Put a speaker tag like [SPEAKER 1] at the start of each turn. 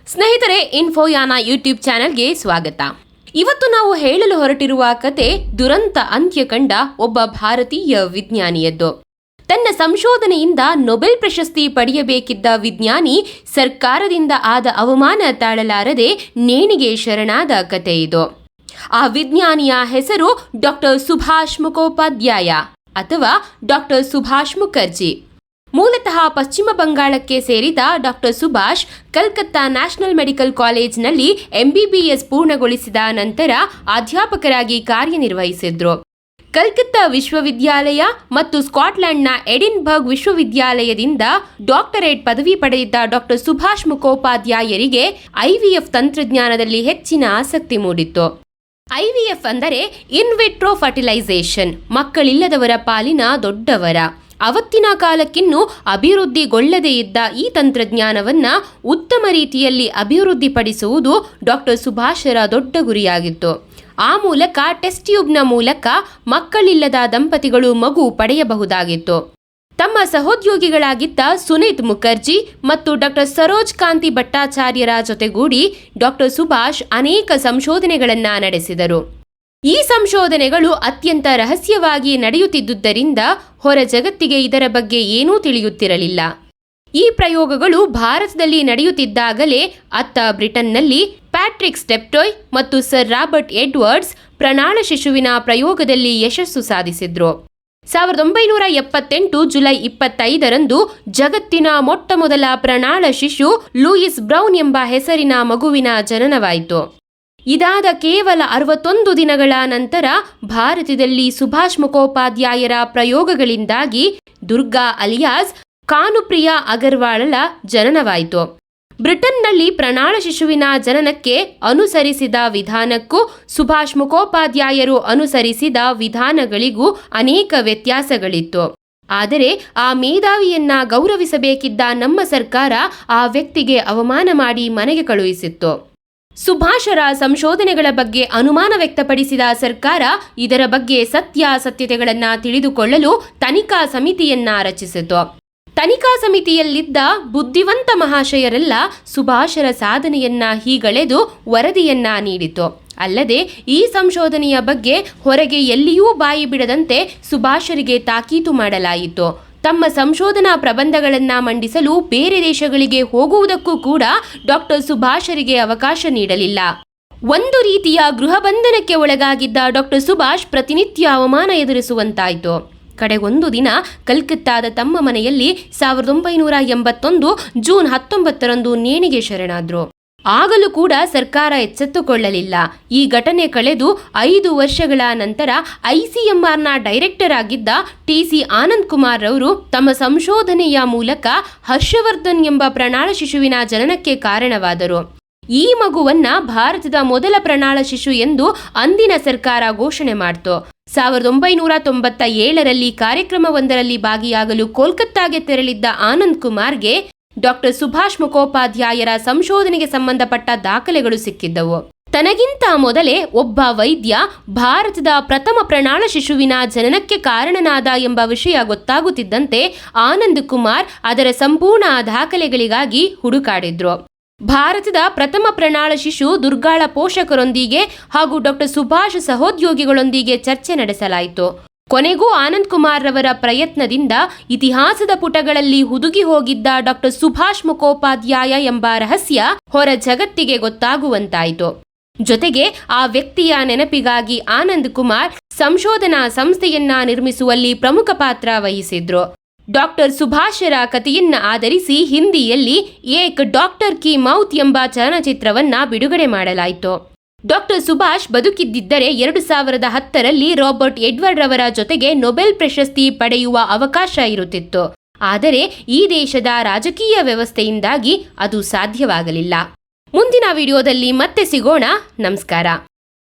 [SPEAKER 1] ಸ್ನೇಹಿತರೆ, ಇನ್ಫೋಯಾನ ಯೂಟ್ಯೂಬ್ ಚಾನೆಲ್ಗೆ ಸ್ವಾಗತ. ಇವತ್ತು ನಾವು ಹೇಳಲು ಹೊರಟಿರುವ ಕತೆ ದುರಂತ ಅಂತ್ಯ ಕಂಡ ಒಬ್ಬ ಭಾರತೀಯ ವಿಜ್ಞಾನಿಯದ್ದು. ತನ್ನ ಸಂಶೋಧನೆಯಿಂದ ನೊಬೆಲ್ ಪ್ರಶಸ್ತಿ ಪಡೆಯಬೇಕಿದ್ದ ವಿಜ್ಞಾನಿ ಸರ್ಕಾರದಿಂದ ಆದ ಅವಮಾನ ತಾಳಲಾರದೆ ನೇಣಿಗೆ ಶರಣಾದ ಕತೆ ಇದು. ಆ ವಿಜ್ಞಾನಿಯ ಹೆಸರು ಡಾಕ್ಟರ್ ಸುಭಾಷ್ ಮುಖೋಪಾಧ್ಯಾಯ ಅಥವಾ ಡಾಕ್ಟರ್ ಸುಭಾಷ್ ಮುಖರ್ಜಿ. ಮೂಲತಃ ಪಶ್ಚಿಮ ಬಂಗಾಳಕ್ಕೆ ಸೇರಿದ doctor Subhash Calcutta national medical ಕಾಲೇಜ್ನಲ್ಲಿ MBBS ಪೂರ್ಣಗೊಳಿಸಿದ ನಂತರ ಅಧ್ಯಾಪಕರಾಗಿ ಕಾರ್ಯನಿರ್ವಹಿಸಿದ್ರು. ಕಲ್ಕತ್ತಾ ವಿಶ್ವವಿದ್ಯಾಲಯ ಮತ್ತು ಸ್ಕಾಟ್ಲೆಂಡ್ನ ಎಡಿನ್ಬರ್ಗ್ ವಿಶ್ವವಿದ್ಯಾಲಯದಿಂದ ಡಾಕ್ಟರೇಟ್ ಪದವಿ ಪಡೆದಿದ್ದ ಡಾಕ್ಟರ್ ಸುಭಾಷ್ ಮುಖೋಪಾಧ್ಯಾಯರಿಗೆ IVF ತಂತ್ರಜ್ಞಾನದಲ್ಲಿ ಹೆಚ್ಚಿನ ಆಸಕ್ತಿ ಮೂಡಿತ್ತು. IVF ಅಂದರೆ ಇನ್ವಿಟ್ರೋ ಫರ್ಟಿಲೈಸೇಷನ್, ಮಕ್ಕಳಿಲ್ಲದವರ ಪಾಲಿನ ದೊಡ್ಡ ವರ. ಅವತ್ತಿನ ಕಾಲಕ್ಕಿನ್ನೂ ಅಭಿವೃದ್ಧಿಗೊಳ್ಳದೇ ಇದ್ದ ಈ ತಂತ್ರಜ್ಞಾನವನ್ನು ಉತ್ತಮ ರೀತಿಯಲ್ಲಿ ಅಭಿವೃದ್ಧಿಪಡಿಸುವುದು ಡಾಕ್ಟರ್ ಸುಭಾಷರ ದೊಡ್ಡ ಗುರಿಯಾಗಿತ್ತು. ಆ ಮೂಲಕ ಟೆಸ್ಟ್ ಟ್ಯೂಬ್ನ ಮೂಲಕ ಮಕ್ಕಳಿಲ್ಲದ ದಂಪತಿಗಳು ಮಗು ಪಡೆಯಬಹುದಾಗಿತ್ತು. ತಮ್ಮ ಸಹೋದ್ಯೋಗಿಗಳಾಗಿದ್ದ ಸುನೀತ್ ಮುಖರ್ಜಿ ಮತ್ತು ಡಾಕ್ಟರ್ ಸರೋಜ್ ಕಾಂತಿ ಭಟ್ಟಾಚಾರ್ಯರ ಜೊತೆಗೂಡಿ ಡಾಕ್ಟರ್ ಸುಭಾಷ್ ಅನೇಕ ಸಂಶೋಧನೆಗಳನ್ನು ನಡೆಸಿದರು. ಈ ಸಂಶೋಧನೆಗಳು ಅತ್ಯಂತ ರಹಸ್ಯವಾಗಿ ನಡೆಯುತ್ತಿದ್ದುದರಿಂದ ಹೊರ ಜಗತ್ತಿಗೆ ಇದರ ಬಗ್ಗೆ ಏನೂ ತಿಳಿಯುತ್ತಿರಲಿಲ್ಲ. ಈ ಪ್ರಯೋಗಗಳು ಭಾರತದಲ್ಲಿ ನಡೆಯುತ್ತಿದ್ದಾಗಲೇ ಅತ್ತ ಬ್ರಿಟನ್ನಲ್ಲಿ ಪ್ಯಾಟ್ರಿಕ್ ಸ್ಟೆಪ್ಟೋಯ್ ಮತ್ತು ಸರ್ ರಾಬರ್ಟ್ ಎಡ್ವರ್ಡ್ಸ್ ಪ್ರಣಾಳ ಶಿಶುವಿನ ಪ್ರಯೋಗದಲ್ಲಿ ಯಶಸ್ಸು ಸಾಧಿಸಿದ್ರು. 1978 ಜುಲೈ 25ರಂದು ಜಗತ್ತಿನ ಮೊಟ್ಟಮೊದಲ ಪ್ರಣಾಳ ಶಿಶು ಲೂಯಿಸ್ ಬ್ರೌನ್ ಎಂಬ ಹೆಸರಿನ ಮಗುವಿನ ಜನನವಾಯಿತು. ಇದಾದ ಕೇವಲ 61 ದಿನಗಳ ನಂತರ ಭಾರತದಲ್ಲಿ ಸುಭಾಷ್ ಮುಖೋಪಾಧ್ಯಾಯರ ಪ್ರಯೋಗಗಳಿಂದಾಗಿ ದುರ್ಗಾ ಅಲಿಯಾಸ್ ಕಾನುಪ್ರಿಯಾ ಅಗರ್ವಾಳಳ ಜನನವಾಯಿತು. ಬ್ರಿಟನ್ನಲ್ಲಿ ಪ್ರಣಾಳ ಶಿಶುವಿನ ಜನನಕ್ಕೆ ಅನುಸರಿಸಿದ ವಿಧಾನಕ್ಕೂ ಸುಭಾಷ್ ಮುಖೋಪಾಧ್ಯಾಯರು ಅನುಸರಿಸಿದ ವಿಧಾನಗಳಿಗೂ ಅನೇಕ ವ್ಯತ್ಯಾಸಗಳಿತ್ತು. ಆದರೆ ಆ ಮೇಧಾವಿಯನ್ನ ಗೌರವಿಸಬೇಕಿದ್ದ ನಮ್ಮ ಸರ್ಕಾರ ಆ ವ್ಯಕ್ತಿಗೆ ಅವಮಾನ ಮಾಡಿ ಮನೆಗೆ ಕಳುಹಿಸಿತ್ತು. ಸುಭಾಷರ ಸಂಶೋಧನೆಗಳ ಬಗ್ಗೆ ಅನುಮಾನ ವ್ಯಕ್ತಪಡಿಸಿದ ಸರ್ಕಾರ ಇದರ ಬಗ್ಗೆ ಸತ್ಯಾಸತ್ಯತೆಗಳನ್ನು ತಿಳಿದುಕೊಳ್ಳಲು ತನಿಖಾ ಸಮಿತಿಯನ್ನ ರಚಿಸಿತು. ತನಿಖಾ ಸಮಿತಿಯಲ್ಲಿದ್ದ ಬುದ್ಧಿವಂತ ಮಹಾಶಯರೆಲ್ಲ ಸುಭಾಷರ ಸಾಧನೆಯನ್ನ ಹೀಗಳೆದು ವರದಿಯನ್ನ ನೀಡಿತು. ಅಲ್ಲದೆ ಈ ಸಂಶೋಧನೆಯ ಬಗ್ಗೆ ಹೊರಗೆ ಎಲ್ಲಿಯೂ ಬಾಯಿ ಬಿಡದಂತೆ ಸುಭಾಷರಿಗೆ ತಾಕೀತು ಮಾಡಲಾಯಿತು. ತಮ್ಮ ಸಂಶೋಧನಾ ಪ್ರಬಂಧಗಳನ್ನು ಮಂಡಿಸಲು ಬೇರೆ ದೇಶಗಳಿಗೆ ಹೋಗುವುದಕ್ಕೂ ಕೂಡ ಡಾಕ್ಟರ್ ಸುಭಾಷರಿಗೆ ಅವಕಾಶ ನೀಡಲಿಲ್ಲ. ಒಂದು ರೀತಿಯ ಗೃಹಬಂಧನಕ್ಕೆ ಒಳಗಾಗಿದ್ದ ಡಾಕ್ಟರ್ ಸುಭಾಷ್ ಪ್ರತಿನಿತ್ಯ ಅವಮಾನ ಎದುರಿಸುವಂತಾಯಿತು. ಕಡೆಗೊಂದು ದಿನ ಕಲ್ಕತ್ತಾದ ತಮ್ಮ ಮನೆಯಲ್ಲಿ 1981 ಜೂನ್ 19ರಂದು ನೇಣಿಗೆ ಶರಣಾದ್ರು. ಆಗಲೂ ಕೂಡ ಸರ್ಕಾರ ಎಚ್ಚೆತ್ತುಕೊಳ್ಳಲಿಲ್ಲ. ಈ ಘಟನೆ ಕಳೆದು 5 ವರ್ಷಗಳ ನಂತರ ICMRನ ಡೈರೆಕ್ಟರ್ ಆಗಿದ್ದ TC ಆನಂದ್ ಕುಮಾರ್ ರವರು ತಮ್ಮ ಸಂಶೋಧನೆಯ ಮೂಲಕ ಹರ್ಷವರ್ಧನ್ ಎಂಬ ಪ್ರಣಾಳ ಶಿಶುವಿನ ಜನನಕ್ಕೆ ಕಾರಣವಾದರು. ಈ ಮಗುವನ್ನ ಭಾರತದ ಮೊದಲ ಪ್ರಣಾಳ ಶಿಶು ಎಂದು ಅಂದಿನ ಸರ್ಕಾರ ಘೋಷಣೆ ಮಾಡಿತು. 1997ರಲ್ಲಿ ಕಾರ್ಯಕ್ರಮವೊಂದರಲ್ಲಿ ಭಾಗಿಯಾಗಲು ಕೋಲ್ಕತ್ತಾಗೆ ತೆರಳಿದ್ದ ಆನಂದ್ ಕುಮಾರ್ಗೆ ಡಾಕ್ಟರ್ ಸುಭಾಷ್ ಮುಖೋಪಾಧ್ಯಾಯರ ಸಂಶೋಧನೆಗೆ ಸಂಬಂಧಪಟ್ಟ ದಾಖಲೆಗಳು ಸಿಕ್ಕಿದ್ದವು. ತನಗಿಂತ ಮೊದಲೇ ಒಬ್ಬ ವೈದ್ಯ ಭಾರತದ ಪ್ರಥಮ ಪ್ರಣಾಳ ಶಿಶುವಿನ ಜನನಕ್ಕೆ ಕಾರಣನಾದ ಎಂಬ ವಿಷಯ ಗೊತ್ತಾಗುತ್ತಿದ್ದಂತೆ ಆನಂದ್ ಕುಮಾರ್ ಅದರ ಸಂಪೂರ್ಣ ದಾಖಲೆಗಳಿಗಾಗಿ ಹುಡುಕಾಡಿದ್ರು. ಭಾರತದ ಪ್ರಥಮ ಪ್ರಣಾಳ ಶಿಶು ದುರ್ಗಾಳ ಪೋಷಕರೊಂದಿಗೆ ಹಾಗೂ ಡಾಕ್ಟರ್ ಸುಭಾಷ್ ಸಹೋದ್ಯೋಗಿಗಳೊಂದಿಗೆ ಚರ್ಚೆ ನಡೆಸಲಾಯಿತು. ಕೊನೆಗೂ ಆನಂದ್ ಕುಮಾರ್ ರವರ ಪ್ರಯತ್ನದಿಂದ ಇತಿಹಾಸದ ಪುಟಗಳಲ್ಲಿ ಹುದುಗಿ ಹೋಗಿದ್ದ ಡಾಕ್ಟರ್ ಸುಭಾಷ್ ಮುಖೋಪಾಧ್ಯಾಯ ಎಂಬ ರಹಸ್ಯ ಹೊರ ಜಗತ್ತಿಗೆ ಗೊತ್ತಾಗುವಂತಾಯಿತು. ಜೊತೆಗೆ ಆ ವ್ಯಕ್ತಿಯ ನೆನಪಿಗಾಗಿ ಆನಂದ್ ಕುಮಾರ್ ಸಂಶೋಧನಾ ಸಂಸ್ಥೆಯನ್ನ ನಿರ್ಮಿಸುವಲ್ಲಿ ಪ್ರಮುಖ ಪಾತ್ರ ವಹಿಸಿದ್ರು. ಡಾಕ್ಟರ್ ಸುಭಾಷರ ಕಥೆಯನ್ನ ಆಧರಿಸಿ ಹಿಂದಿಯಲ್ಲಿ ಏಕ್ ಡಾಕ್ಟರ್ ಕಿ ಮೌತ್ ಎಂಬ ಚಲನಚಿತ್ರವನ್ನ ಬಿಡುಗಡೆ ಮಾಡಲಾಯಿತು. ಡಾಕ್ಟರ್ ಸುಭಾಷ್ ಬದುಕಿದ್ದಿದ್ದರೆ 2010ರಲ್ಲಿ ರಾಬರ್ಟ್ ಎಡ್ವರ್ಡ್ ರವರ ಜೊತೆಗೆ ನೊಬೆಲ್ ಪ್ರಶಸ್ತಿ ಪಡೆಯುವ ಅವಕಾಶ ಇರುತ್ತಿತ್ತು. ಆದರೆ ಈ ದೇಶದ ರಾಜಕೀಯ ವ್ಯವಸ್ಥೆಯಿಂದಾಗಿ ಅದು ಸಾಧ್ಯವಾಗಲಿಲ್ಲ. ಮುಂದಿನ ವಿಡಿಯೋದಲ್ಲಿ ಮತ್ತೆ ಸಿಗೋಣ. ನಮಸ್ಕಾರ.